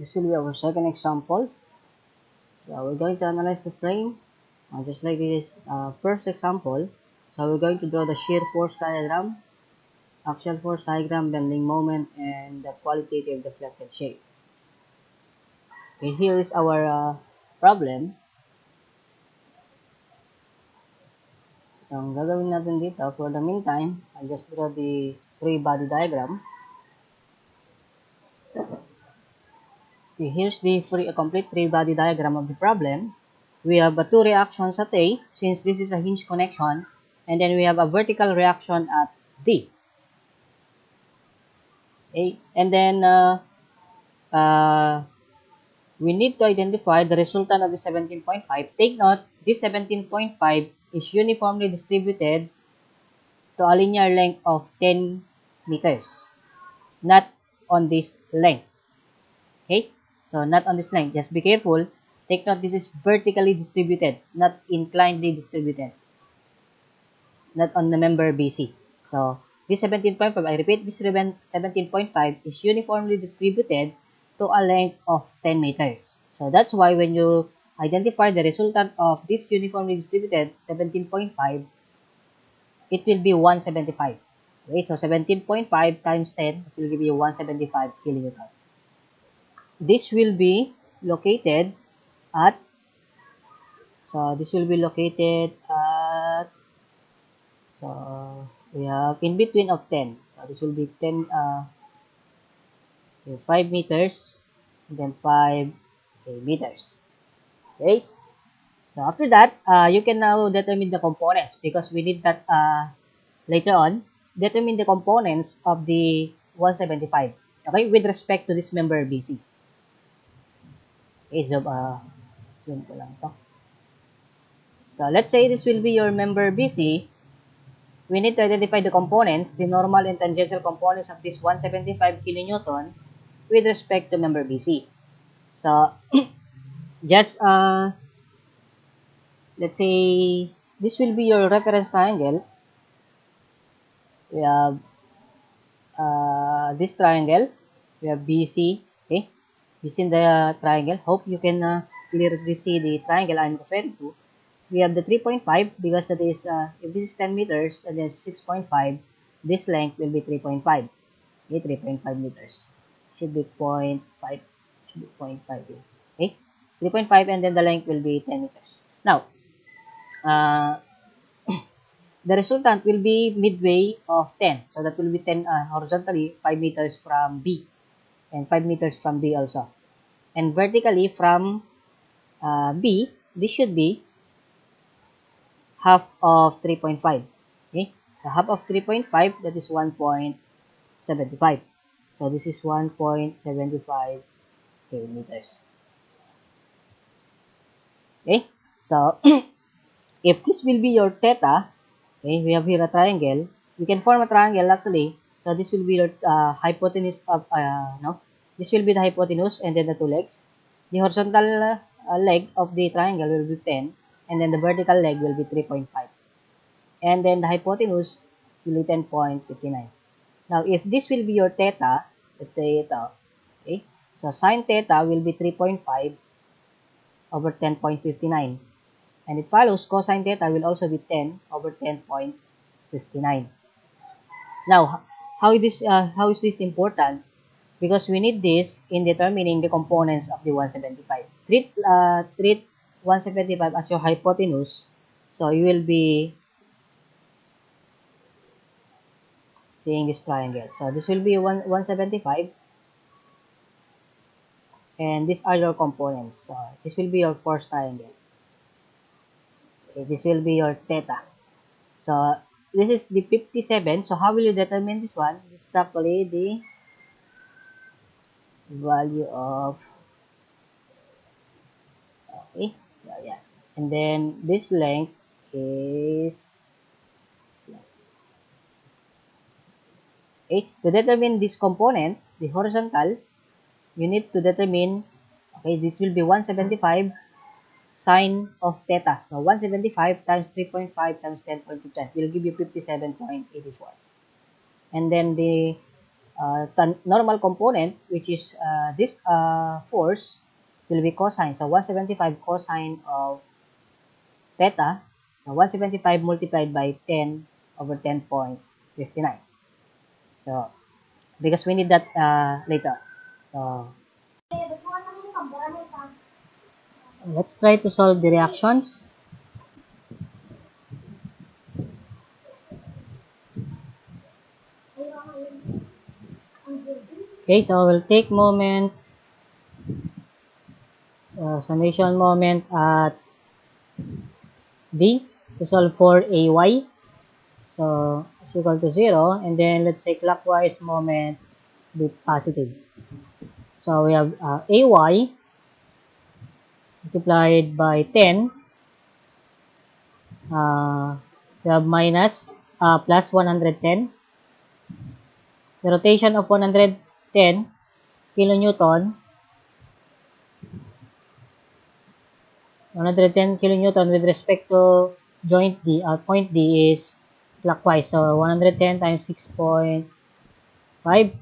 This will be our second example. So we're going to analyze the frame just like this first example. So we're going to draw the shear force diagram, axial force diagram, bending moment, and the qualitative deflected shape. Okay, here is our problem. So ang gagawin natin dito, for the meantime, I'll just draw the free body diagram. Okay, here's the complete free body diagram of the problem. We have two reactions at A, since this is a hinge connection, and then we have a vertical reaction at D. Okay, and then we need to identify the resultant of the 17.5. Take note, this 17.5 is uniformly distributed to a linear length of 10 meters, not on this length. Okay, so not on this length. Just be careful. Take note, this is vertically distributed, not inclinedly distributed, not on the member BC. So this 17.5, I repeat, this 17.5 is uniformly distributed to a length of 10 meters. So that's why when you identify the resultant of this uniformly distributed 17.5, it will be 175. Okay, so 17.5 times 10 will give you 175 kilonewton. This will be located at, so this will be located at, so we have in between of 10. So this will be 10, 5 meters, and then 5 meters. Okay. So after that, you can now determine the components because we need that later on. Determine the components of the 175. Okay, with respect to this member BC. Okay, so zoom ko lang to. So let's say this will be your member BC. We need to identify the components, the normal and tangential components of this 175 kilonewton with respect to member BC. So just let's say this will be your reference triangle. We have this triangle. We have BC. Okay, this in the triangle. Hope you can clearly see the triangle I'm referring to. We have the 3.5 because that is if this is 10 meters and then 6.5, this length will be 3.5. Okay, 3.5 meters. Should be 0.5. Should be 0.5 here. Okay, 3.5 and then the length will be 10 meters. Now, the resultant will be midway of 10. So that will be 10 horizontally 5 meters from B and 5 meters from B also. And vertically from B, this should be half of 3.5. Okay, so half of 3.5, that is 1.75. So this is 1.75 meters. Okay, so if this will be your theta, okay, we have here a triangle. We can form a triangle actually. So this will be your hypotenuse of no, this will be the hypotenuse and then the two legs. The horizontal leg of the triangle will be 10, and then the vertical leg will be 3.5, and then the hypotenuse will be 10.59. Now, if this will be your theta, let's say ito, okay, so sine theta will be 3.5 over 10.59. And it follows cosine theta will also be 10 over 10.59. Now, how is this important? Because we need this in determining the components of the 175. Treat 175 as your hypotenuse. So you will be seeing this triangle. So this will be 175. And these are your components. So this will be your force triangle. Okay, this will be your theta. So this is the 57. So how will you determine this one? This is actually the value of, okay, so yeah. And then this length is, okay, to determine this component, the horizontal, you need to determine, okay, this will be 175 sine of theta. So 175 times 3.5 times 10.2 will give you 57.84. And then the normal component, which is this force, will be cosine. So 175 cosine of theta, 175 multiplied by 10 over 10.59. So, because we need that later. So, let's try to solve the reactions. Okay, so we'll take moment, summation moment at D to solve for AY. So, it's equal to 0. And then, let's say clockwise moment with positive. So, we have AY multiplied by 10. We have plus 110. The rotation of 110 kilonewton, 110 kilonewton with respect to joint D, point D is clockwise. So, 110 times 6.5,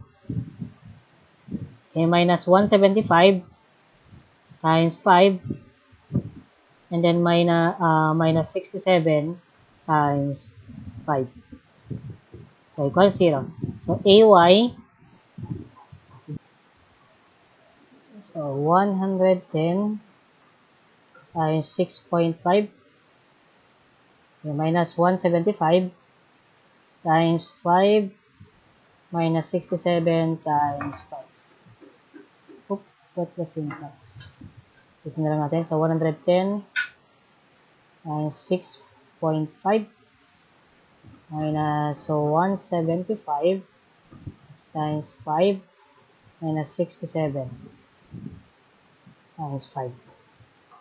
okay, minus 175 times 5, and then minus 67 times 5. So, equals 0. So, AY, so 110 times 6.5, minus 175 times 5 minus 67 times 5. Oop, what was syntax? Ito na lang natin. So, 110 times 6.5 minus 175 times 5 minus 67 times 5.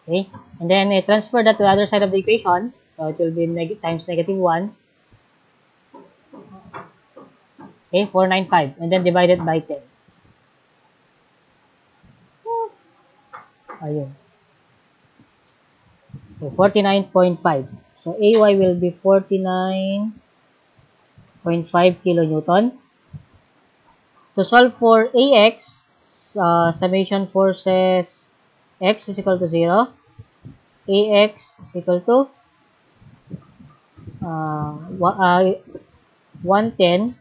Okay? And then, transfer that to the other side of the equation. So, it will be times negative 1. Okay, 495. And then, divided by 10. Ayun. So, 49.5. So, AY will be 49.5 kilonewton. To solve for AX, summation forces X is equal to 0. AX is equal to 110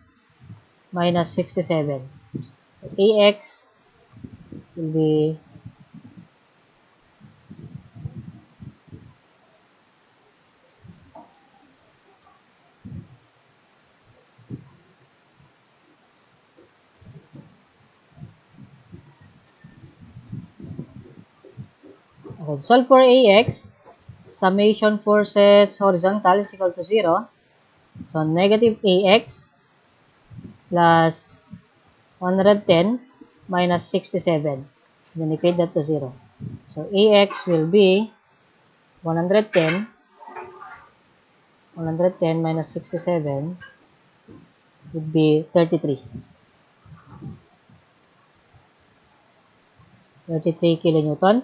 minus 67. So, AX will be solve for AX, summation forces horizontal is equal to 0. So, negative AX plus 110 minus 67. Then equate that to 0. So, AX will be 110 minus 67 would be 33. 33 kilonewton.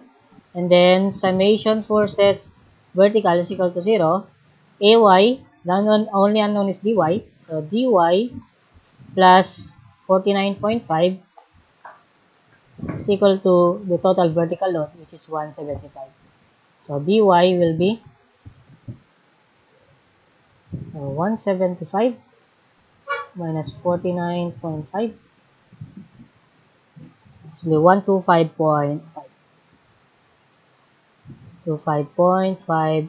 And then, summation forces vertical is equal to 0. AY, the only unknown is DY. So, DY plus 49.5 is equal to the total vertical load, which is 175. So, DY will be 175 minus 49.5. It's 125.5. 25.5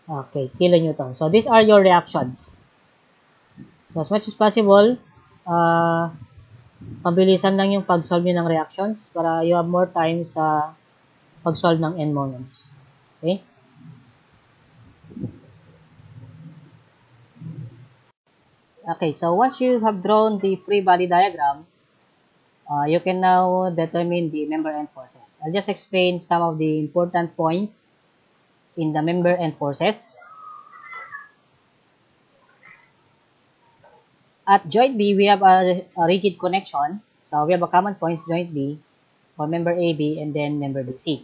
okay, kilonewton. So, these are your reactions. So, as much as possible, pabilisan lang yung pag-solve nyo ng reactions para you have more time sa pag-solve ng end moments. Okay? Okay, so once you have drawn the free body diagram, you can now determine the member end forces. I'll just explain some of the important points in the member end forces. At joint B, we have a rigid connection. So, we have a common point joint B for member AB and then member BC.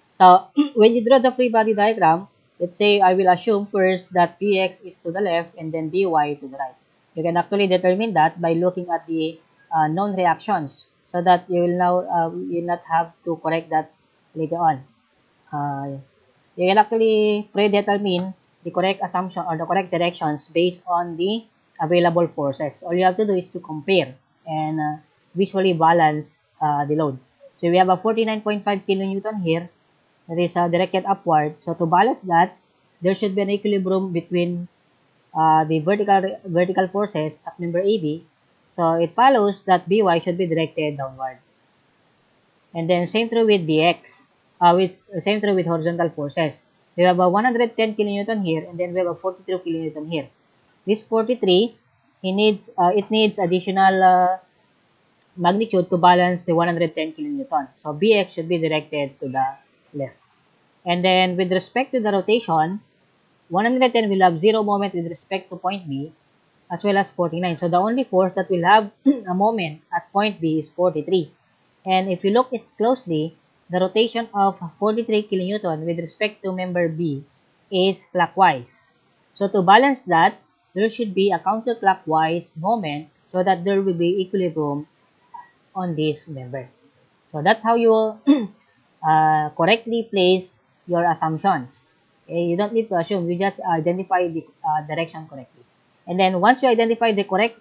So, when you draw the free body diagram, let's say I will assume first that BX is to the left and then BY to the right. You can actually determine that by looking at the known reactions so that you will now you will not have to correct that later on. You can actually predetermine the correct assumption or the correct directions based on the available forces. All you have to do is to compare and visually balance the load. So we have a 49.5 kilonewton here that is directed upward. So to balance that, there should be an equilibrium between the vertical forces at member AB. So it follows that By should be directed downward. And then same true with Bx. Same true with horizontal forces. We have a 110 kilonewton here, and then we have a 42 kilonewton here. This 43, it needs additional magnitude to balance the 110 kilonewton. So Bx should be directed to the left. And then with respect to the rotation, 110 will have 0 moment with respect to point B, as well as 49. So the only force that will have a moment at point B is 43. And if you look it closely, the rotation of 43 kilonewton with respect to member B is clockwise. So to balance that, there should be a counterclockwise moment so that there will be equilibrium on this member. So that's how you will correctly place your assumptions. Okay? You don't need to assume, you just identify the direction correctly. And then once you identify the correct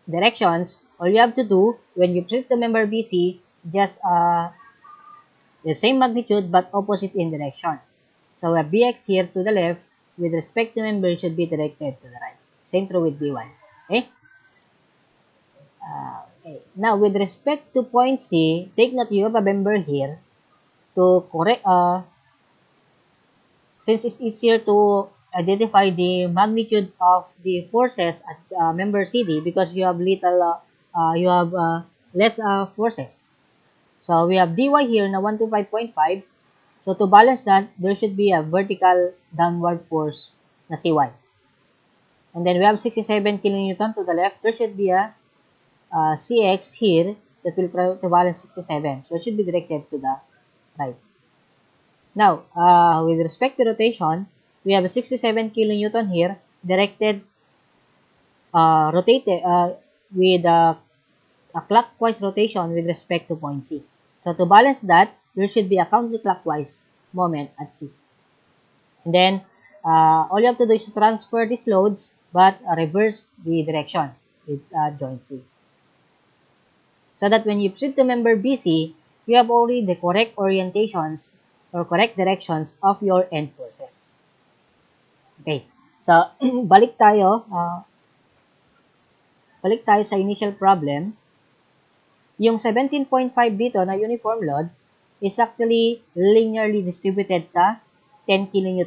directions, all you have to do when you proceed to member BC, just the same magnitude but opposite in direction. So we have Bx here to the left, with respect to member should be directed to the right. Same true with B1. Okay? Okay. Now with respect to point C, take note you have a member here to correct, since it's easier to identify the magnitude of the forces at member CD because you have less forces. So we have dy here na 125.5. So to balance that, there should be a vertical downward force na Cy. And then we have 67 kilonewton to the left. There should be a Cx here that will try to balance 67. So it should be directed to the right. Now, with respect to rotation, we have a 67 kilonewton here directed, rotated with a clockwise rotation with respect to point C. So to balance that, there should be a counterclockwise moment at C. And then, all you have to do is to transfer these loads but reverse the direction with joint C. So that when you proceed to member BC, you have already the correct orientations or correct directions of your end forces. Okay. So, balik tayo sa initial problem. Yung 17.5 dito na uniform load is actually linearly distributed sa 10 kN.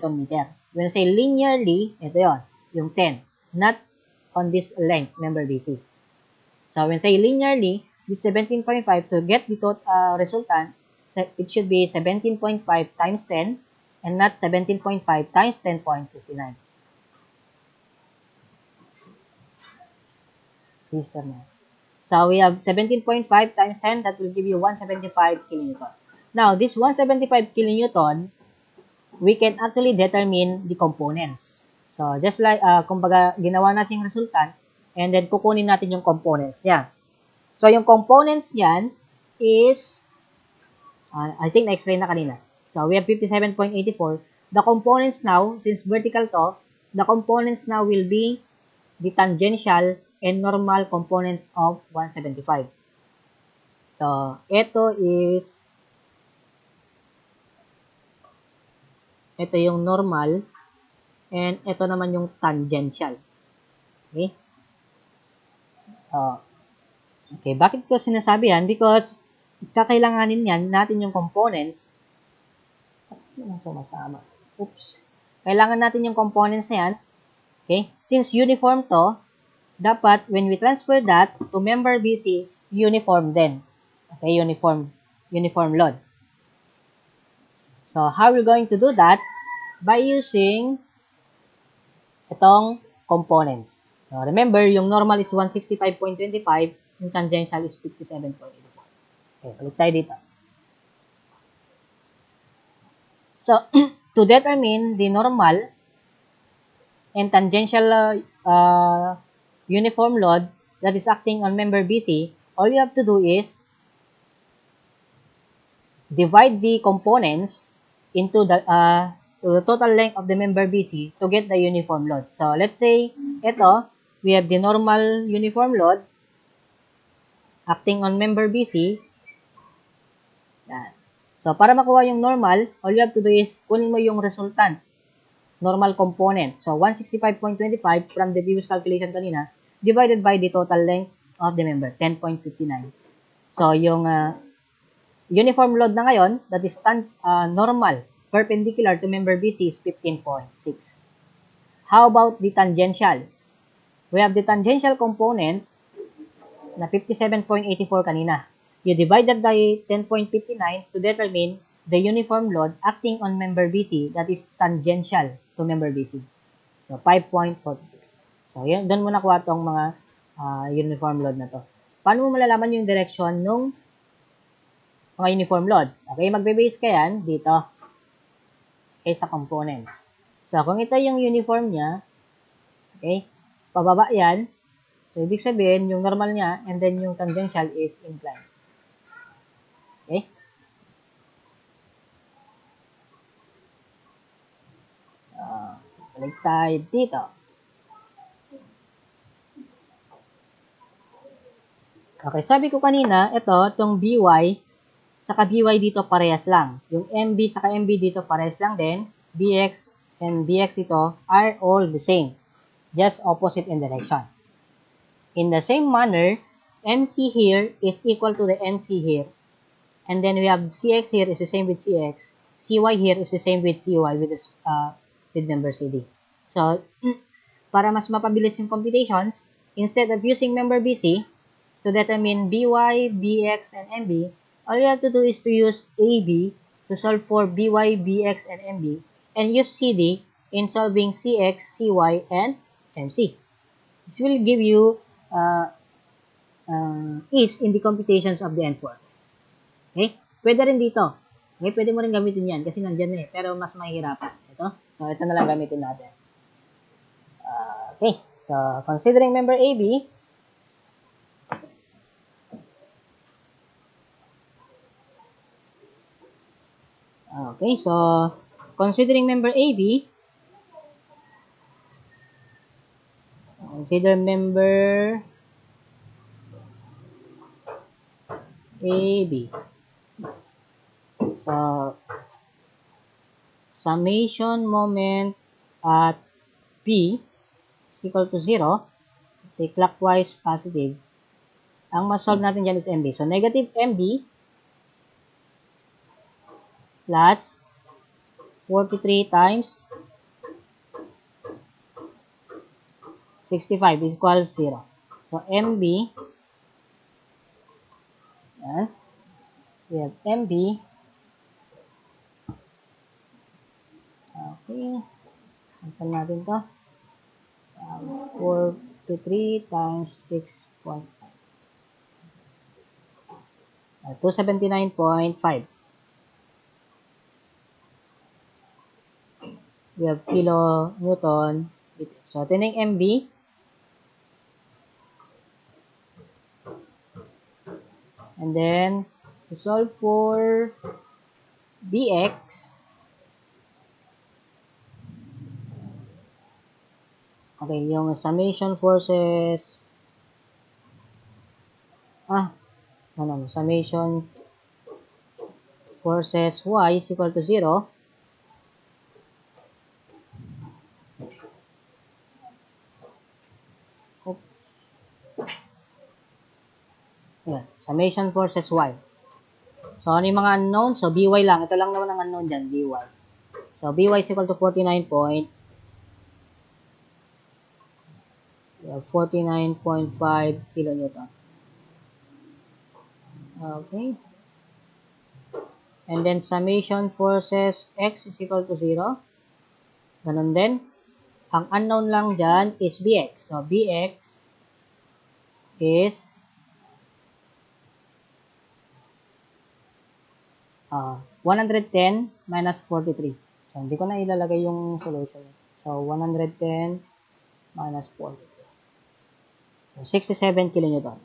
When I say linearly, ito yon, yung 10, not on this length, member BC. So when I say linearly, this 17.5 to get the resultant, it should be 17.5 times 10 and not 17.5 times 10.59. Please turn on. So we have 17.5 times 10, that will give you 175 kilonewton. Now, this 175 kilonewton, we can actually determine the components. So, just like, kumbaga, ginawa natin yung resultant, and then kukunin natin yung components niya. So, yung components niyan is, I think na-explain na kanina. So, we have 57.84. The components now, since vertical to, the components now will be the tangential and normal components of 175. So, ito yung normal, and ito naman yung tangential. Okay? So, okay, bakit ko sinasabi yan? Because, kakailanganin yan natin yung components. Sumasama. Oops. Kailangan natin yung components na yan. Okay? Since uniform to, dapat, when we transfer that to member BC, uniform din. Okay, uniform load. So, how we're going to do that? By using itong components. So, remember, yung normal is 165.25, yung tangential is 57.84. Okay, balik tayo dito. So, to determine the normal and tangential uniform load, that is acting on member BC, all you have to do is divide the components into the total length of the member BC to get the uniform load. So, let's say, ito, we have the normal uniform load acting on member BC. Yan. So, para makuha yung normal, all you have to do is kunin mo yung resultant, normal component. So, 165.25 from the previous calculation kanina, divided by the total length of the member, 10.59. So, yung uniform load na ngayon, that is normal, perpendicular to member BC is 15.6. How about the tangential? We have the tangential component na 57.84 kanina. You divide that by 10.59 to determine the uniform load acting on member BC that is tangential to member BC. So, 5.46. So, yun, doon mo nakuha itong mga uniform load na to. Paano mo malalaman yung direction ng mga uniform load? Okay, magbe-base ka yan dito. Okay, sa components. So, kung ito yung uniform niya, okay, pababa yan. So, ibig sabihin, yung normal niya, and then yung tangential is inclined. Okay? Balik tayo dito. Okay, sabi ko kanina, itong BY, saka BY dito parehas lang. Yung MB saka MB dito parehas lang din. BX and BX ito are all the same. Just opposite in direction. In the same manner, MC here is equal to the NC here. And then we have CX here is the same with CX. CY here is the same with CY with member CD. So, para mas mapabilis yung computations, instead of using member BC to determine BY, BX, and MB, all you have to do is to use AB to solve for BY, BX, and MB, and use CD in solving CX, CY, and MC. This will give you ease in the computations of the end forces. Okay? Pwede rin dito. Okay? Pwede mo rin gamitin yan kasi nandyan na eh. Pero mas mahihirapan. Ito. So, ito na lang gamitin natin. Okay. So, considering member AB, okay. So, considering member AB, consider member AB. So, summation moment at P is equal to 0. Say clockwise positive. Ang masolve natin dyan is MB. So, negative MB plus 43 times 65 equals 0. So, MB, yan. We have MB. Okay. Cancel natin to. 43 times 6.5. 279.5. We have kilonewton. So, ito na yung MB. And then, to solve for BX, okay, yung summation forces, summation forces Y is equal to 0. Ayan, summation forces Y. So, ano yung mga unknown? So, BY lang. Ito lang naman ang unknown dyan, BY. So, BY is equal to 49.5 kilonewton. Okay. And then, summation forces X is equal to 0. Ganun din. Ang unknown lang dyan is BX. So, BX is 110 minus 43. So, hindi ko na ilalagay yung solution. So, 110 minus 43. 67 kilonewton.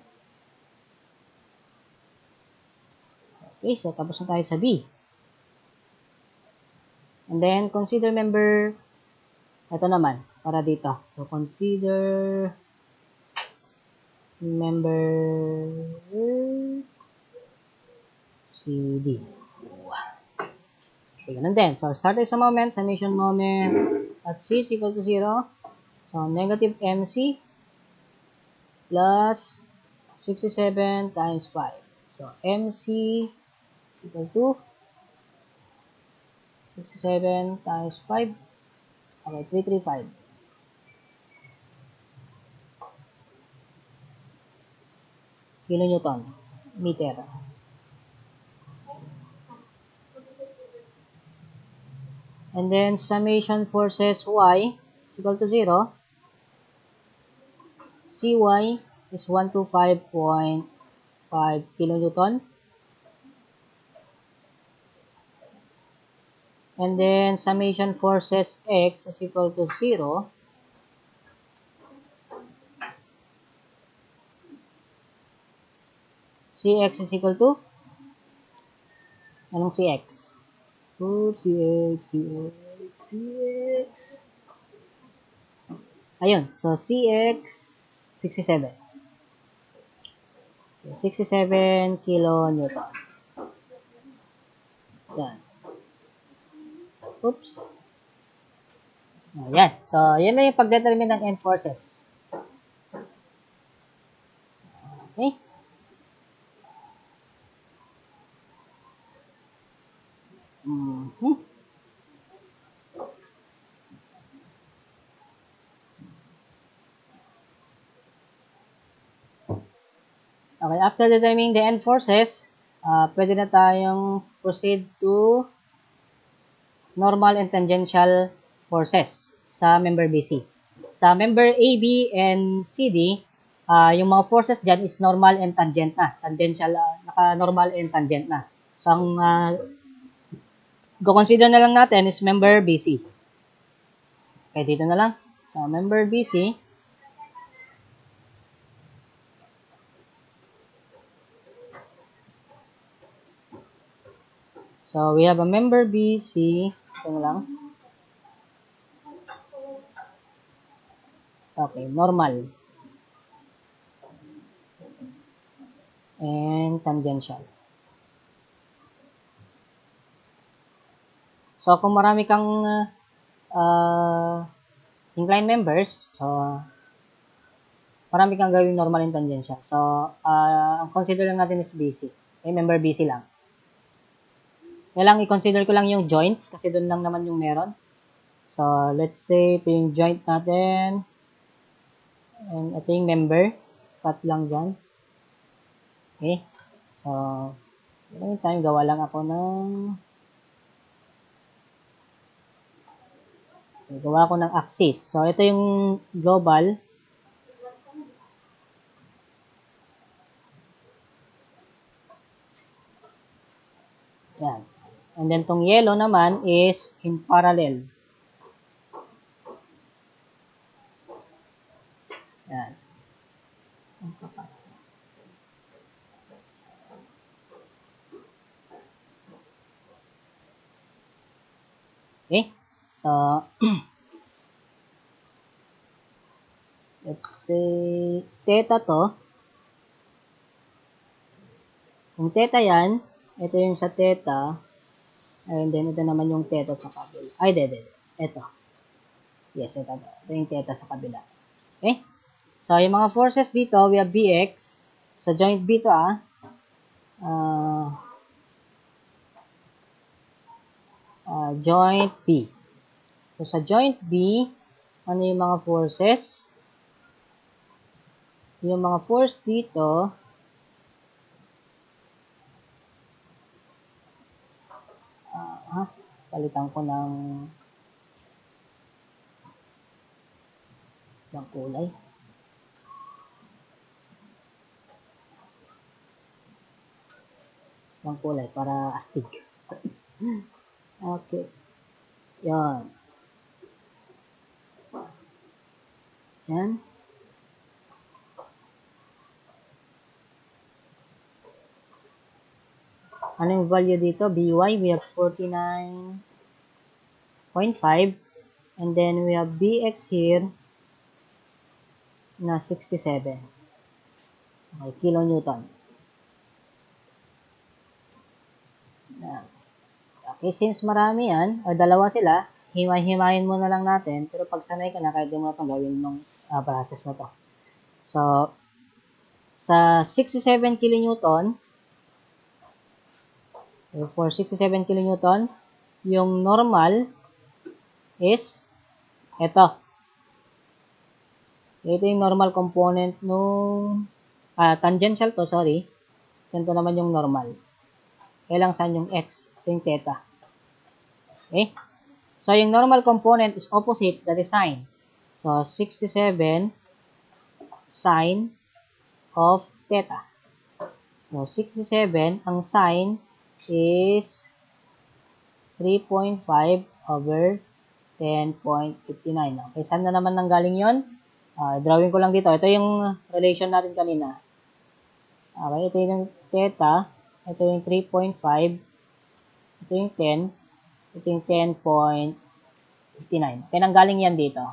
Okay, so tapos na tayo sa B. And then, consider member, ito naman, para dito. So, consider member CD. Okay, ganun din. So, started sa moment, summation moment at C is equal to 0. So, negative MC plus 67 times 5. So, MC equal to 67 times 5. Okay, 335 kilonewton meter. And then, summation forces Y is equal to 0. CY is 125.5 kilonewton. And then, summation forces X is equal to 0. CX is equal to? Anong CX? Oops, CX. Ayun. So, CX, 67. 67 kilonewton. Yan. Oops. Ayan. So, yan na yung pag-determine ng end forces. Okay? Okay, after determining the end forces, pwede na tayong proceed to normal and tangential forces sa member BC. Sa member AB and CD, yung mga forces dyan is normal and tangent na. Tangential, naka-normal and tangent na. So, ang consider na lang natin is member BC. Okay, dito na lang. So, member BC, so, we have a member BC. Ito na lang. Okay, normal. And tangential. So, kung marami kang inclined members, so, marami kang gawing normal and tangential. So, ang consider lang natin is BC. Okay, member BC lang. Kailangan i-consider ko lang yung joints kasi doon lang naman yung meron. So, let's say, ito yung joint natin. And ito yung member. Cut lang dyan. Okay. So, maraming time, gawa lang ako ng axis. So, ito yung global. Yan. And then, tong yellow naman is in parallel. Yan. Okay. So, let's say, theta to. Kung theta yan, ito yung sa theta. And then, ito naman yung theta sa kabila. Ay, ito. Yes, ito. Ito yung theta sa kabila. Okay? So, yung mga forces dito, we have Bx. Sa joint B to, joint B. So, sa joint B, ano yung mga forces? Yung mga force dito, palitan ko ng kulay. Ng kulay para astig. Okay. Yan. Yan. Ano yung value dito? BY, we have 49.5. And then we have BX here na 67. Okay, kilonewton. Okay, since marami yan, o dalawa sila, himay-himayin mo na lang natin, pero pag sanay ka na, kahit di mo na itong gawin ng process na to. So, sa 67 kilonewton, for 67 kilonewton, yung normal is ito. Ito yung normal component nung tangential to, sorry. Ganito naman yung normal. Kailang saan yung x, ito yung theta. Okay? So, yung normal component is opposite, that is sine. So, 67 sine of theta. So, 67, ang sine is 3.5 over 10.59. Okay, saan na naman nanggaling yun? Drawing ko lang dito. Ito yung relation natin kanina. Okay, ito yung theta. Ito yung 3.5. Ito yung 10. Ito yung 10.59. Okay, nanggaling yan dito.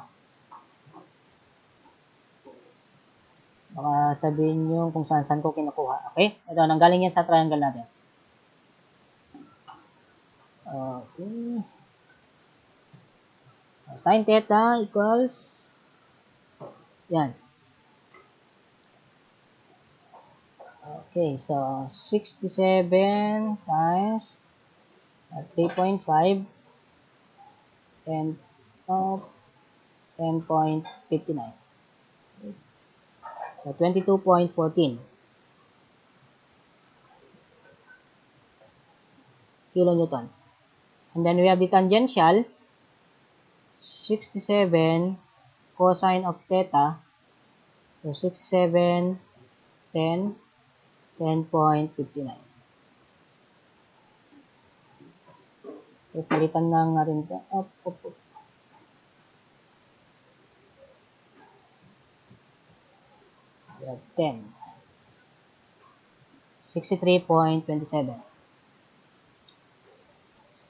Baka sabihin nyo kung saan ko kinukuha. Okay, ito, nanggaling yan sa triangle natin. Okay. So, sin theta equals yan. Okay, so 67 times 3.5 and 10.59. So 22.14 kilonewton. And then we have the tangential, 67 cosine of theta. So 67, 10, 10.59. So, palitan lang natin ito. Up. We have 10. 63.27.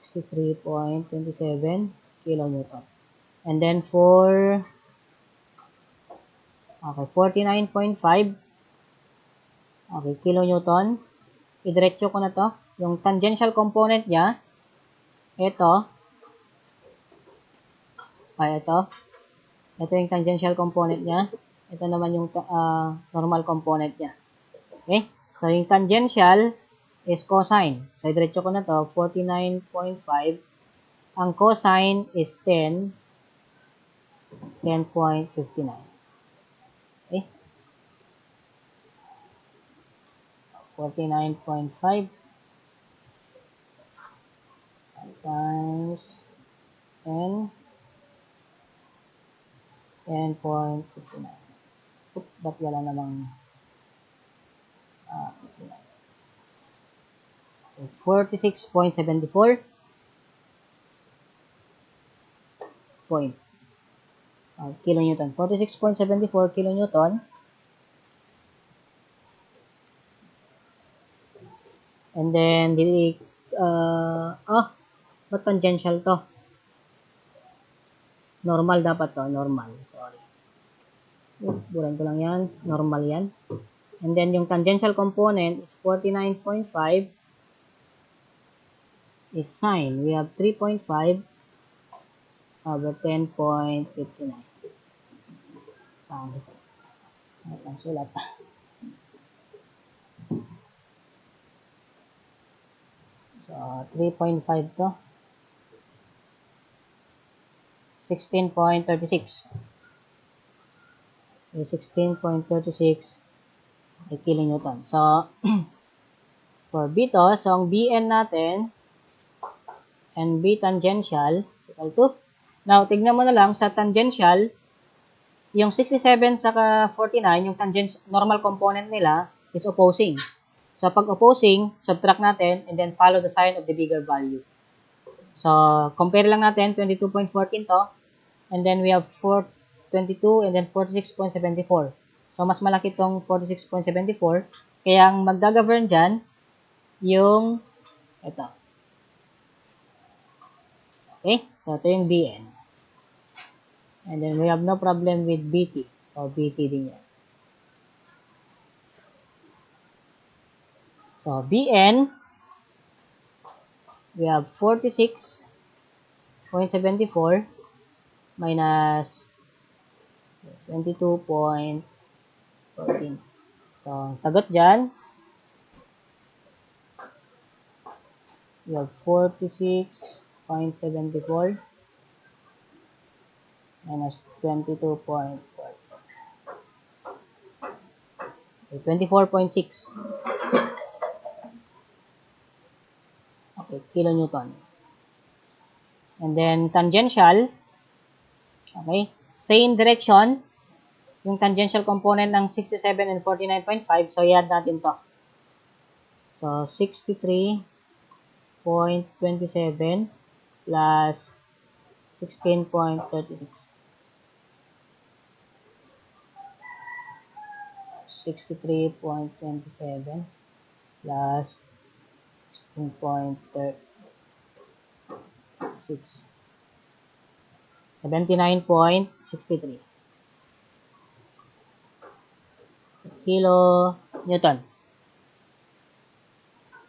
63.27 kilonewton. And then for 49.5 kilonewton. Idiretso ko na to. Yung tangential component niya, ito. Ito yung tangential component niya. Ito naman yung normal component niya. Okay? So, yung tangential is cosine. So, idiretso ko na to. 49.5. Ang cosine is 10. 10.59. Okay? 49.5 times 10. 10.59. Ba't wala namang 46.74 kilonewton. 46.74 kilonewton. And then, ba't tangential to? Normal dapat to. Normal. Sorry. Bulan ko lang yan. Normal yan. And then, yung tangential component is 49.5 is sine. We have 3.5 over 10.59. Pangit. Ang sulat. So, 3.5 to. 16.36. 16.36 kilonewton. So, for B to, so ang BN natin and B tangential is equal to. Now, tignan mo na lang sa tangential, yung 67 saka 49, yung normal component nila is opposing. So, pag opposing, subtract natin and then follow the sign of the bigger value. So, compare lang natin, 22.14 to, and then we have 22 and then 46.74. So, mas malaki tong 46.74. Kaya ang magda-govern dyan, yung Ito. Okay? So, ito yung BN. And then, we have no problem with BT. So, BT din yan. So, BN, we have 46.74 minus 22.14. So, sagot dyan, we have 46.74 minus 22.14. 24.6. Okay, kilonewton. And then, tangential, okay, same direction, yung tangential component ng 67 and 49.5, so i-add natin to. So, 63.27 plus 16.36. 63.27 plus 16.36. 79.63 kilo Newton.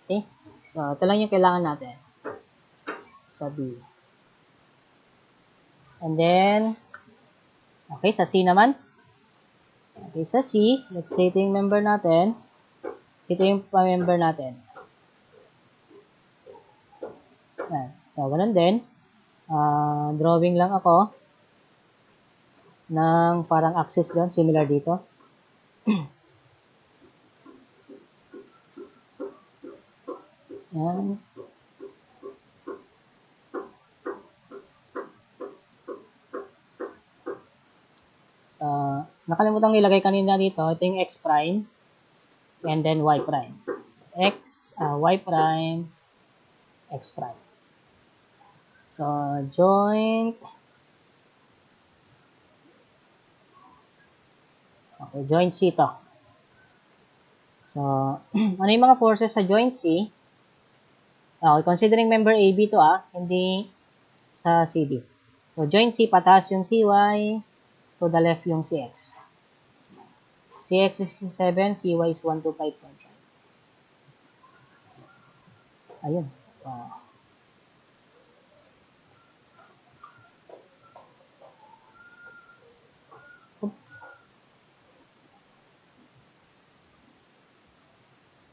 Okay? So, ito lang yung kailangan natin sa B. And then, okay, sa C naman. Okay, sa C, let's say ito yung member natin. Ito yung pa-member natin. Yan. So, ganun din. Drawing lang ako ng parang axis doon, similar dito. Yan. So, nakalimutan ko ilagay kanina dito. Ito yung x prime and then y prime. Y prime, x prime. So, joint. Okay, joint C to. So, ano yung mga forces sa joint C? Okay, considering member AB to hindi sa CD. So, joint C, pataas yung CY, to the left yung CX. CX is 67, CY is 125.5. Ayun.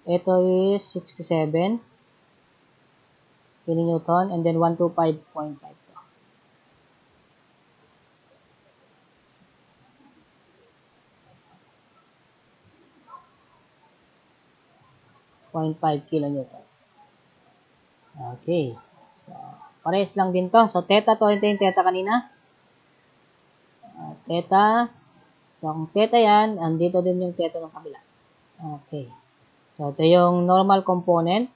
Ito is 67 kilonewton and then 125.5. 0.5 kilonewton. Okay. So, parehas lang din to. So, theta to. Ito yung theta kanina. Theta. So, kung theta yan, andito din yung theta ng kabila. Okay. So, ito yung normal component.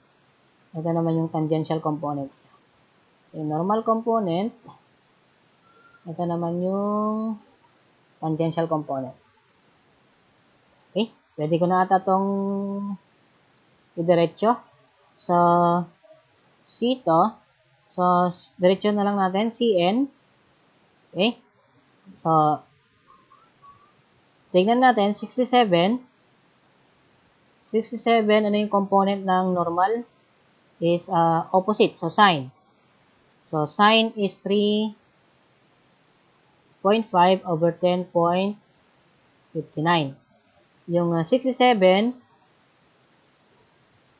Ito naman yung tangential component. Yung normal component. Ito naman yung tangential component. Okay. Pwede ko na ata itong idiretso sa C to. So, diretso na lang natin, CN. Okay? So, tignan natin, 67. 67, ano yung component ng normal? Is opposite, so sine. So, sine is 3.5 over 10.59. Yung 67,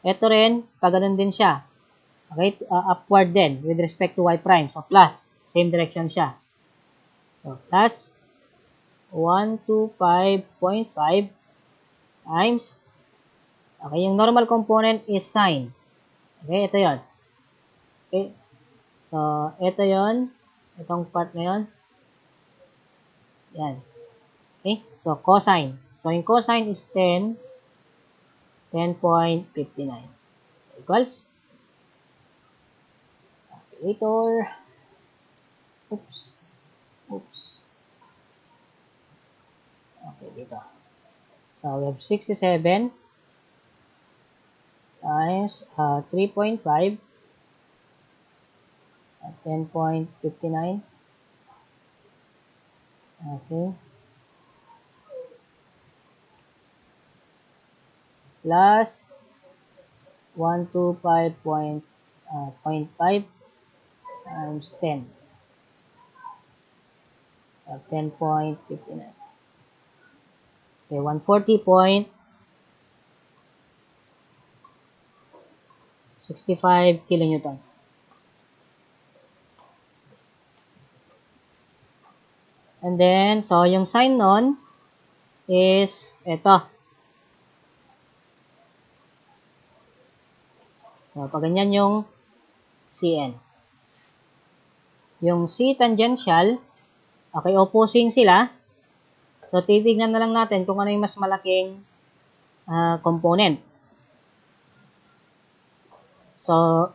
ito rin, paganoon din siya. Okay, upward din with respect to y prime. So, plus. Same direction siya. So, plus 125.5 times. Okay, yung normal component is sine. Okay, ito yon. Okay. So, ito yon. Itong part na yon. Yan. Okay, so cosine. So, yung cosine is 10. 10.59. So, equals calculator. Oops. Okay, dito. So, we have 67 times times 3.5 at 10.59. Okay. Plus 125.5 times 10 at 10.59. Okay, 140.65 kilonewton. And then, so yung sign nun is ito. So, pag ganyan yung CN. Yung C tangential, okay, opposing sila. So, titignan na lang natin kung ano yung mas malaking component. So,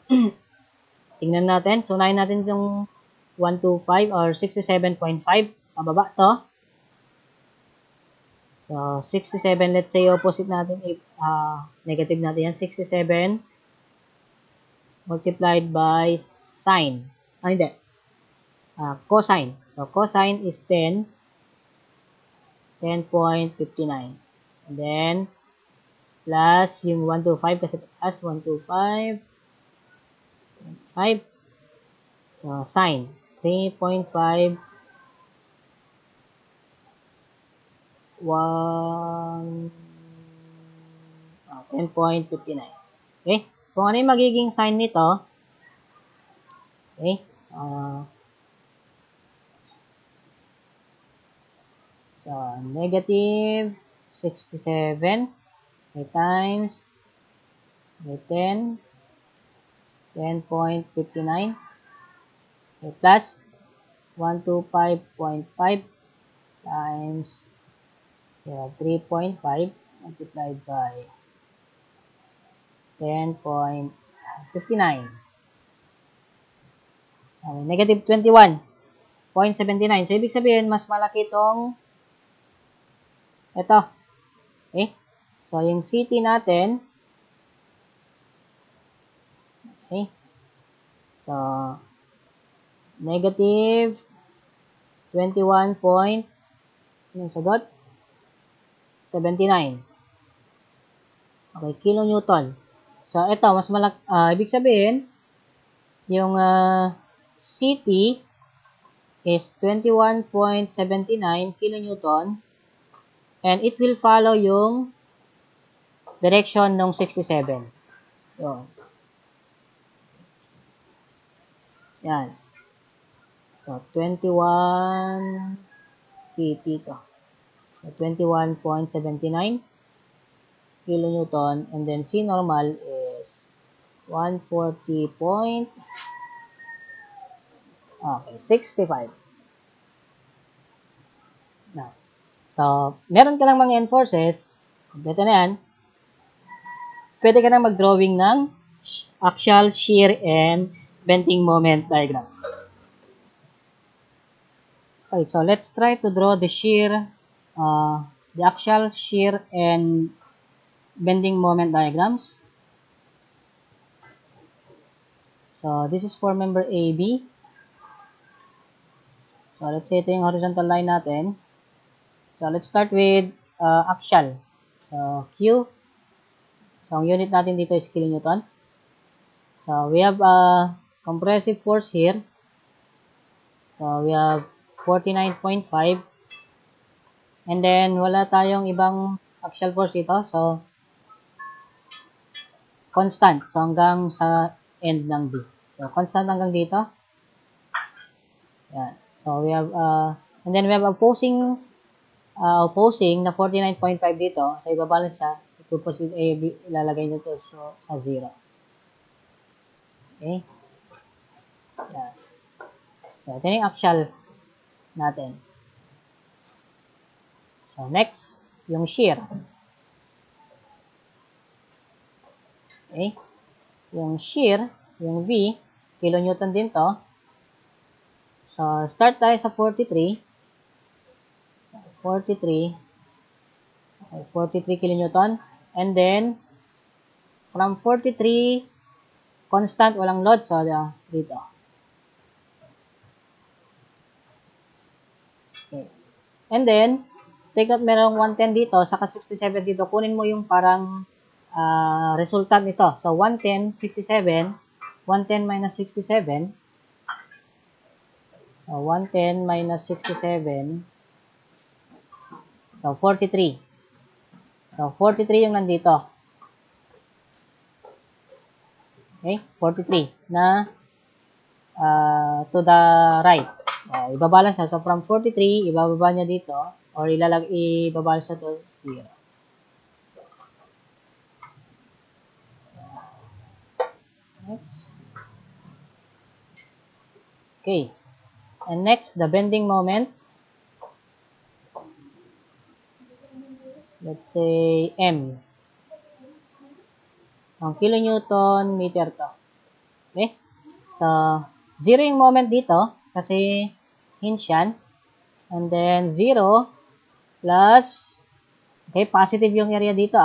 tingnan natin. So, unahin natin yung 125 or 67.5. Pababa to. So, 67, let's say, opposite natin, negative natin yan. 67 multiplied by sine. Hindi. Cosine. So, cosine is 10. 10.59. And then, plus yung 125 kasi plus 125. 5. So, sine. 3.5. 10.59. Okay? Kung ano yung magiging sign nito, okay? So, negative 67 times 10, 10.59 plus 125.5 times 3.5 multiplied by 10.59. Negative 21.79. So, ibig sabihin, mas malaki itong ito. Okay? So, yung CT natin, okay? So, negative 21 point, anong sagot? 79. Okay, kilonewton. So, ito, mas malaki, ibig sabihin, yung CT is 21.79 kilonewton and it will follow yung direction ng 67. Yun. Yan. So, 21 CT to. So, 21.79 kilonewton and then C normal is 140.65. Now, so, meron ka lang mga n-forces, kompleto na yan, pwede ka na mag-drawing ng axial, shear, and bending moment diagram. Okay, so let's try to draw the shear, the axial, shear, and bending moment diagrams. So, this is for member AB. So, let's say ito yung horizontal line natin. So, let's start with axial. So, Q. So, ang unit natin dito is kilonewton. So, we have a compressive force here. So, we have 49.5. And then, wala tayong ibang axial force dito. So, constant. So, hanggang sa end ng D. So, constant hanggang dito. Yan. So, we have, and then we have opposing na 49.5 dito. So, ibabalance siya. Ito ilalagay nyo ito sa 0. Okay? Yan. So, ito yung axial natin. So, next, yung shear. Okay? Yung shear, yung V, kilonewton din to. So, start tayo sa 43. 43. Okay, 43 kilonewton. And then, from 43, constant, walang load. So, dito. Okay. And then, take note, merong 110 dito, saka 67 dito. Kunin mo yung parang resultant nito. So, 110, 67. 110 minus 67. 110 minus 67. So, 43. So, 43 yung nandito. Okay? 43 na to the right. Ibabalance siya. So, from 43, ibababa niya dito or ibabalance siya to 0. Next. Okay. And next, the bending moment. Let's say M. Ang kilonewton meter to. Okay? So, 0 yung moment dito kasi hinge yan. And then 0 plus, okay, positive yung area dito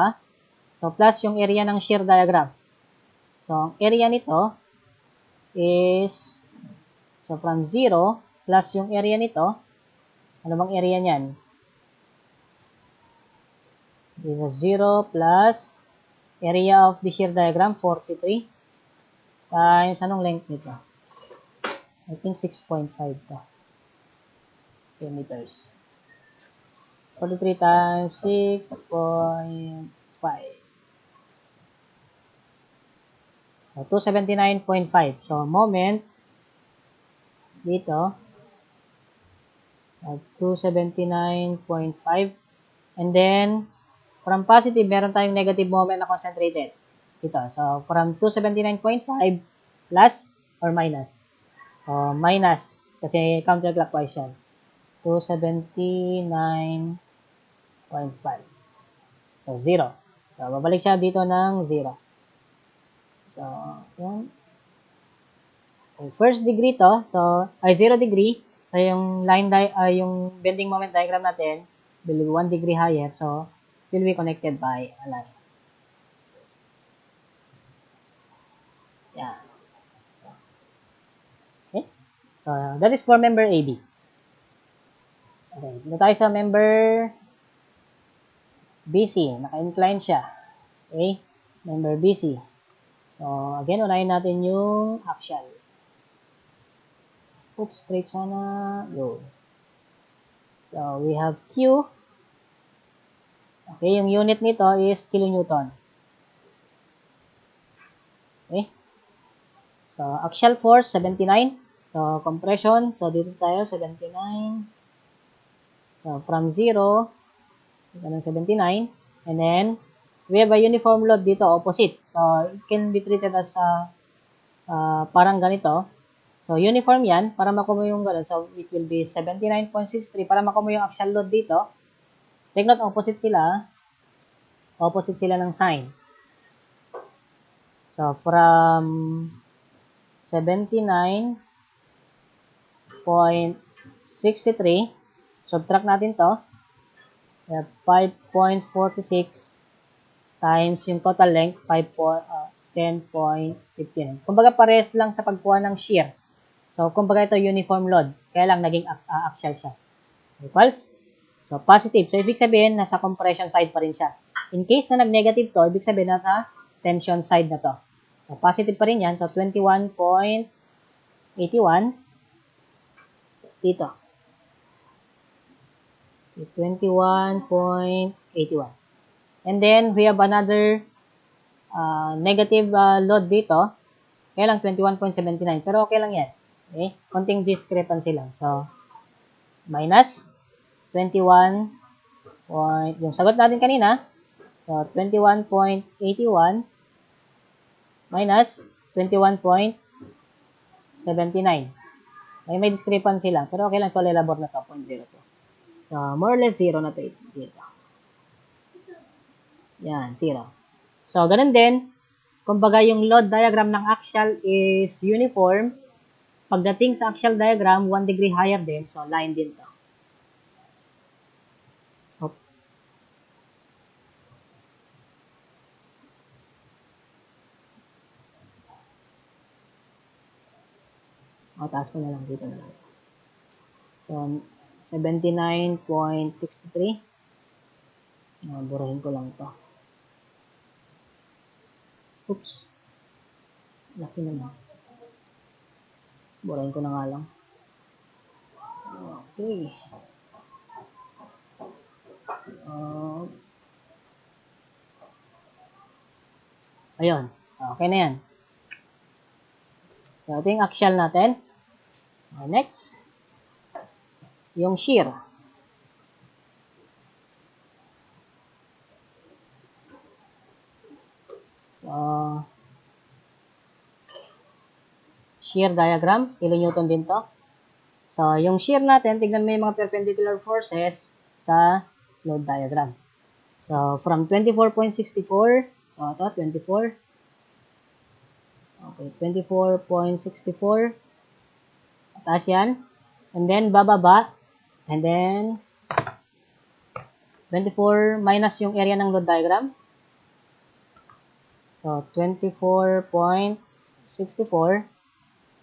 So, plus yung area ng shear diagram. So, ang area nito is, so from 0 plus yung area nito, ano bang area niyan? This is 0 plus area of the shear diagram, 43, times anong length nito? I think 6.5 to. Meters. 43 times 6.5. So, 279.5. So, moment dito, 279.5. And then, from positive, meron tayong negative moment na concentrated. Dito. So, from 279.5 plus or minus. So, minus. Kasi counterclockwise yan. 279.5. So, 0. So, babalik siya dito ng 0. So, yan. Okay, first degree to. So, ay 0 degree. So, yung yung bending moment diagram natin will be 1 degree higher. So, will be connected by a line. Yan. Okay. So, that is for member AB. Okay, dito tayo sa member BC. Naka-incline siya. Okay, member BC. So, again, unahin natin yung axial. Oops, straight sana. Go. So, we have Q. Okay, yung unit nito is kilonewton. Okay. So, axial force, 79. So, compression. So, dito tayo, 79. So, from 0, ito ng 79. And then, we have a uniform load dito, opposite. So, it can be treated as parang ganito. So, uniform yan, para makuha mo yung ganun. So, it will be 79.63. Para makuha mo yung axial load dito, take note, opposite sila. Opposite sila ng sign. So, from 79.63, subtract natin to. 5.46 times yung total length, 10.15. Kumbaga, pares lang sa pagkuha ng shear. So, kumbaga ito uniform load. Kaya lang naging axial siya. Equals. So, positive. So, ibig sabihin, nasa compression side pa rin siya. In case na nag-negative to, ibig sabihin, nasa tension side na to. So, positive pa rin yan. So, 21.81 dito. 21.81. And then, we have another negative load dito. Kaya lang 21.79. Pero okay lang yan. Okay? Konting discrepancy lang. So, minus 21. Yung sagot natin kanina. So, 21.81 minus 21.79. May discrepancy lang. Pero okay lang ito. Lelabor na ito. 0.02. So, more or less 0 na ito dito. Yan, 0. So, ganun din. Kumbaga, yung load diagram ng axial is uniform. Pagdating sa axial diagram, 1 degree higher din. So, line din to. O, taas ko na lang. Dito na lang. So, 79.63. Burahin ko lang to. Oops. Laki naman. Burahin ko na nga lang. Okay. Ayun. Okay na yan. So, ito yung axial natin. Next. Yung shear. So, shear diagram. Kilonewton din to. So, yung shear natin, tignan mo yung mga perpendicular forces sa load diagram. So, from 24.64, so ito, 24. Okay, 24.64. Taas yan. And then, bababa. And then, 24 minus yung area ng load diagram. So, 24.64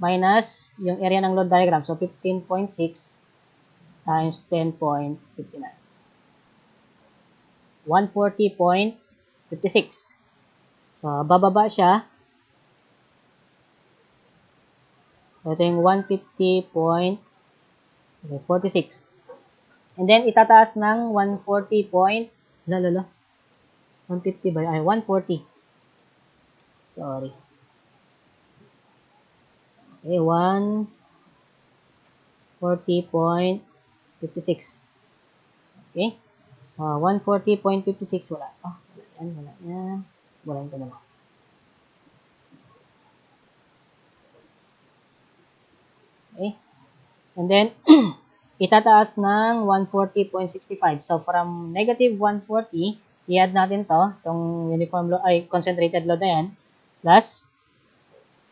minus yung area ng load diagram. So, 15.6 times 10.59. 140.56. So, bababa siya. So, ito yung 150.46. And then, itataas ng 140. 150 ba? Ay, 140. Sorry. Okay, 140.56. Okay. 140.56 wala. Wala yan. Wala ko na lang. Okay. And then, itataas ng 140.65. So, from negative 140, i-add natin to, itong uniform load, ay, concentrated load na yan, plus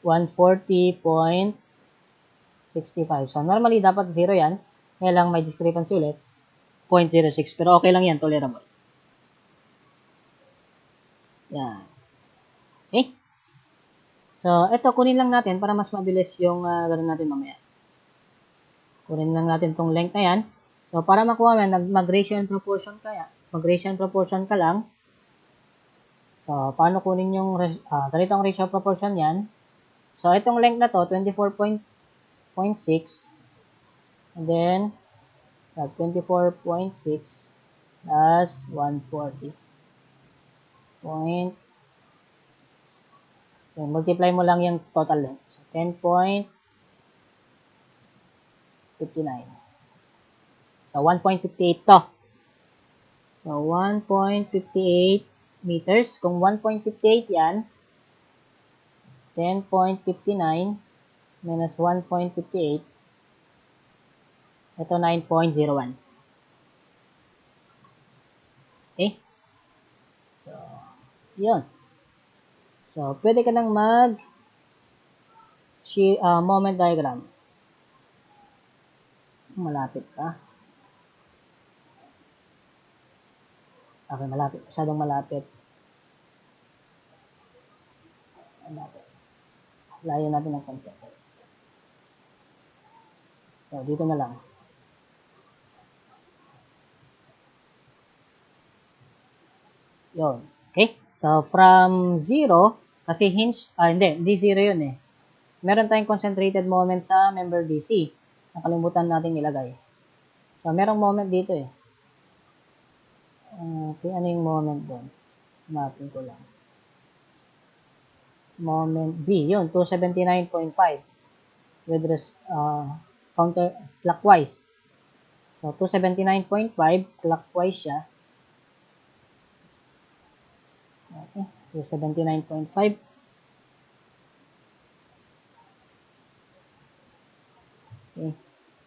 140.65. So, normally, dapat 0 yan. Kaya lang may discrepancy ulit. 0.06. Pero okay lang yan, tolerable. Yan. Okay. So, ito, kunin lang natin para mas mabilis yung gano'n natin mamaya. Kunin lang natin itong length na yan. So, para makuha mo, mag-ratio and proportion ka. Mag-ratio and proportion ka lang. So, paano kunin yung, ganito ang ratio proportion yan. So, itong length na to, 24.6. And then, 24.6 plus 140. Okay, multiply mo lang yung total length. So, 10.59. So, 1.58 to. So, 1.58 meters. Kung 1.58 yan, 10.59 minus 1.58, ito 9.01. Okay? So, yun. So, pwede ka nang moment diagram. Malapit ka. Okay, malapit. Masyadong malapit. Layo natin ng konti. So, dito na lang. Yun. Okay? So, from 0, kasi hinge, hindi 0 yun eh. Meron tayong concentrated moment sa member DC. Nakalimutan natin ilagay. So, merong moment dito eh. Okay, ano yung moment doon? Natin ko lang. Moment B, yun, 279.5 with counter clockwise. So, 279.5 clockwise siya. Okay, 279.5. Okay,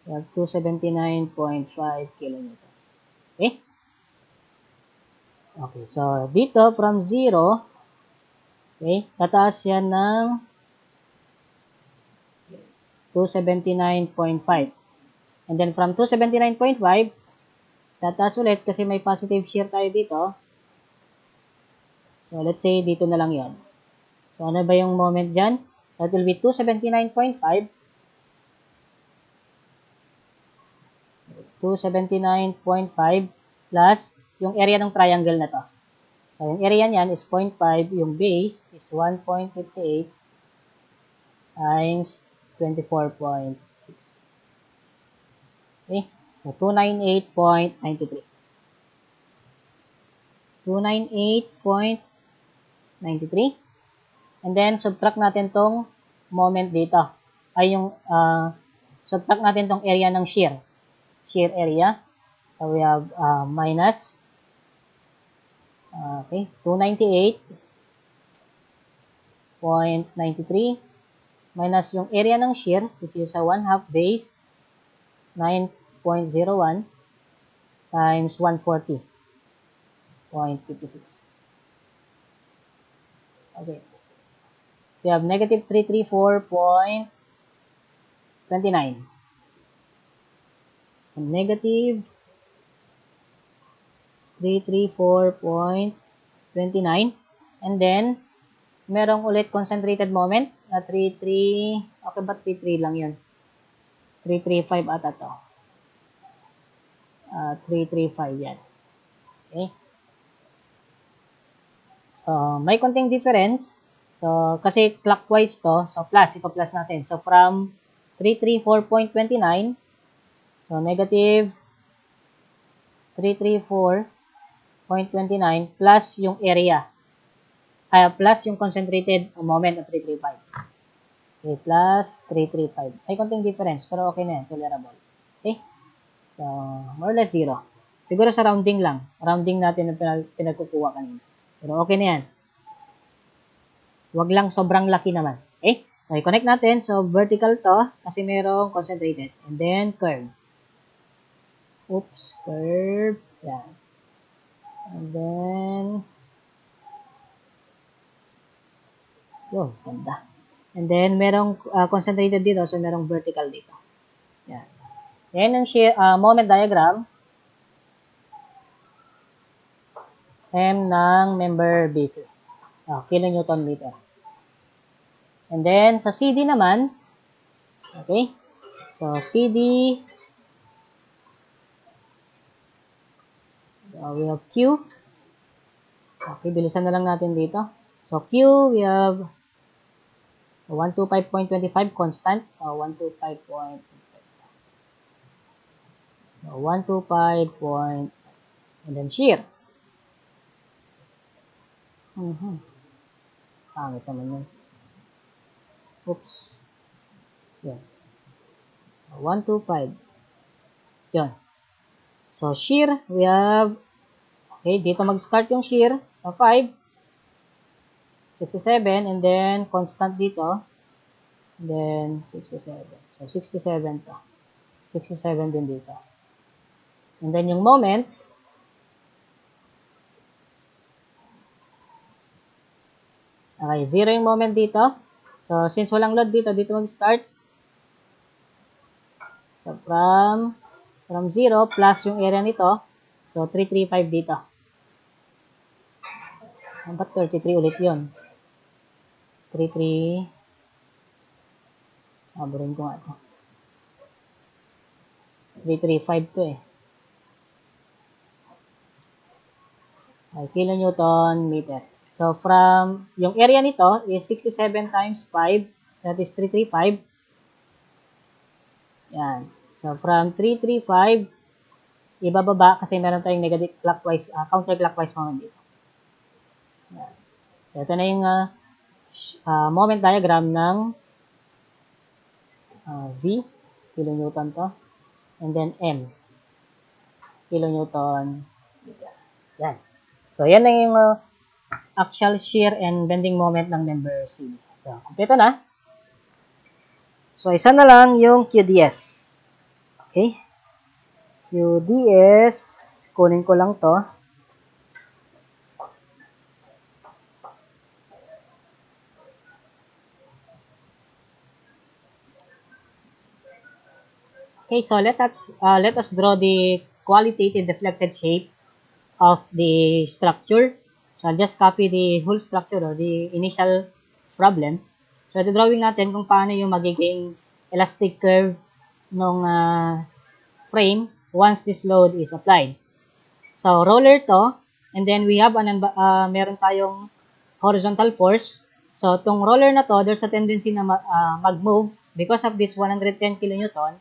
we have 279.5 kilonewton. Okay? Okay, so dito from 0, okay, tataas yan ng 279.5. And then from 279.5, tataas ulit kasi may positive shear tayo dito. So let's say dito na lang yon. So ano ba yung moment dyan? So it will be 279.5 279.5 plus yung area ng triangle na to. So, yung area niyan is 0.5, yung base is 1.58 times 24.6. Okay? So, 298.93. 298.93. And then, subtract natin tong moment dito. Ay, yung, subtract natin tong area ng shear. Shear area. So, we have minus, okay, 298.93 minus yung area ng shear, which is a 1/2 base, 9.01 times 140.56. Okay. We have negative 334.29. So, negative 334.29. And then, merong ulit concentrated moment na 33, okay ba 33 lang yun? 335 ata to. 335 yan. Okay. So, may konting difference. So, kasi clockwise to, so plus, ipa-plus natin. So, from 334.29, so negative 334.29 plus yung area. Plus yung concentrated moment na 335. Okay, plus 335. May konting difference, pero okay na yan, tolerable. Okay? So, more or less 0. Siguro sa rounding lang. Rounding natin ang pinagkukuha kanina. Pero okay na yan. Huwag lang sobrang laki naman. Okay? So, i-connect natin. So, vertical to kasi merong concentrated. And then, curve. Oops, curve. Yan. And then, yun, ganda. And then, merong concentrated dito. So, merong vertical dito. Yan. Yan ang moment diagram. M ng member base. Kilonewton meter. And then, sa CD naman, okay? So, CD, we have Q. Okay, bilisan na lang natin dito. So, Q, we have 125.25 constant. So, 125. And then shear. Pangit naman yun. Oops. Yan. 125. Yun. So, shear, we have, okay, dito mag-start yung shear. So, 5, 67, and then constant dito. And then, 67. So, 67 to. 67 din dito. And then, yung moment, okay, 0 yung moment dito. So, since walang load dito, dito mag-start. So, from 0 plus yung area nito. So, 335 dito. Ba't 33 ulit yun? 33. Aburin ko nga ito. 335 to eh. Okay, kilonewton meter. So, from, yung area nito is 67 times 5. That is 335. Yan. So, from 335, ibababa kasi meron tayong negative clockwise, counterclockwise moment dito. Yan. So, ito na yung moment diagram ng V, kilonewton to. And then M, kilonewton. Yan. So, yan na yung axial shear and bending moment ng member C. So, kompleto na. So, isa na lang yung QDS. Okay? QDS, kunin ko lang to. Okay, so let us draw the qualitative deflected shape of the structure. So, I'll just copy the whole structure or the initial problem. So, ito drawing natin kung paano yung magiging elastic curve ng frame once this load is applied. So, roller to, and then we have meron tayong horizontal force. So, itong roller na to, there's a tendency na mag-move because of this 110 kilonewton.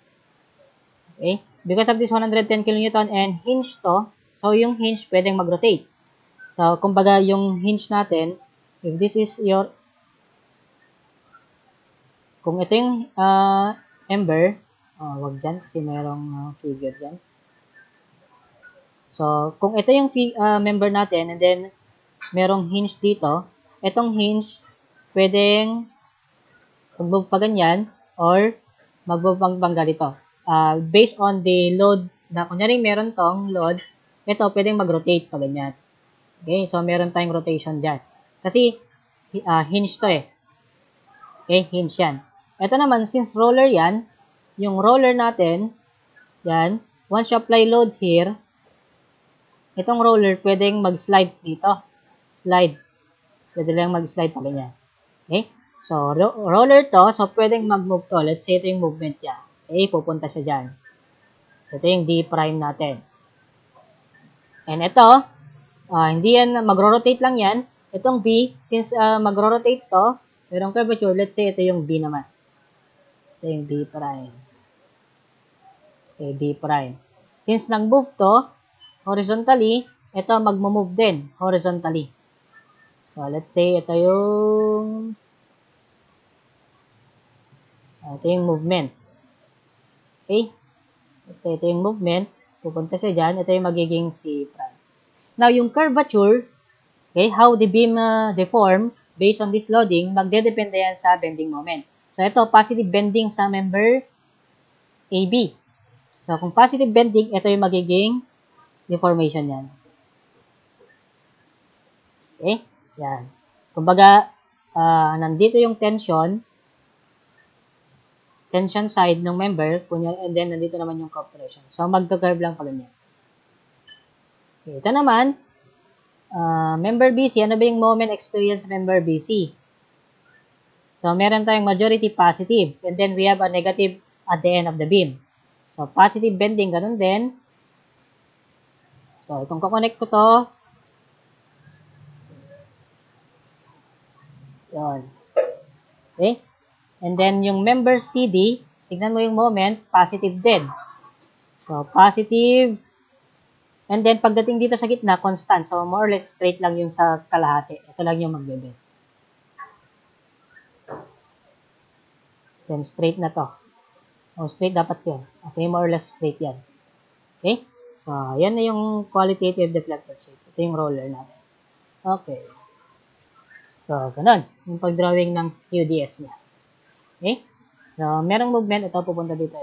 Okay? Because of this 110 kilonewton and hinge to, so yung hinge pwedeng mag-rotate. So, kumbaga yung hinge natin, if this is your, kung ito yung member, wag dyan kasi merong figure dyan. So, kung ito yung member natin and then merong hinge dito, itong hinge pwedeng mag-move pa ganyan or mag-move pang ganito. Based on the load na kunyari meron tong load, ito pwedeng mag-rotate pa ganyan. Okay, so meron tayong rotation dyan. Kasi hinge to eh. Okay, hinge yan. Ito naman, since roller yan, yung roller natin, yan, once you apply load here, itong roller pwedeng mag-slide dito. Slide. Pwede lang mag-slide pa ganyan. Okay? So, roller to, so pwedeng mag-move to. Let's say ito yung movement niya. Okay, pupunta siya dyan. So, ito yung D prime natin. And ito, hindi yan, magro-rotate lang yan. Itong B, since magro-rotate to, merong curvature, let's say ito yung B naman. Ito yung B prime. Okay, B prime. Since nag-move to, horizontally, ito mag-move din, horizontally. So, let's say ito yung movement. Okay? Let's say ito yung movement. Pupunta siya dyan. Ito yung magiging C prime. Now, yung curvature, okay, how the beam deform based on this loading, magdedepende yan sa bending moment. So, ito, positive bending sa member AB. So, kung positive bending, ito yung magiging deformation yan. Okay? Yan. Kumbaga, nandito yung tension side ng member, and then nandito naman yung compression. So, magka-curve lang pa ganyan. Okay, ito naman, member BC, ano ba yung moment experience member BC? So, meron tayong majority positive, and then we have a negative at the end of the beam. So, positive bending, ganun din. So, itong kukonect ko to, yun. Okay? And then, yung member CD, tignan mo yung moment, positive din. So, positive. And then, pagdating dito sa gitna, constant. So, more or less straight lang yung sa kalahati. Ito lang yung magbebe. Then, straight na to. So, straight dapat yun. Okay, more or less straight yan. Okay? So, yan na yung qualitative deflector shape. Ito yung roller natin. Okay. So, ganun. Yung pag-drawing ng QDS niya. Okay? So, merong movement. Ito, pupunta dito.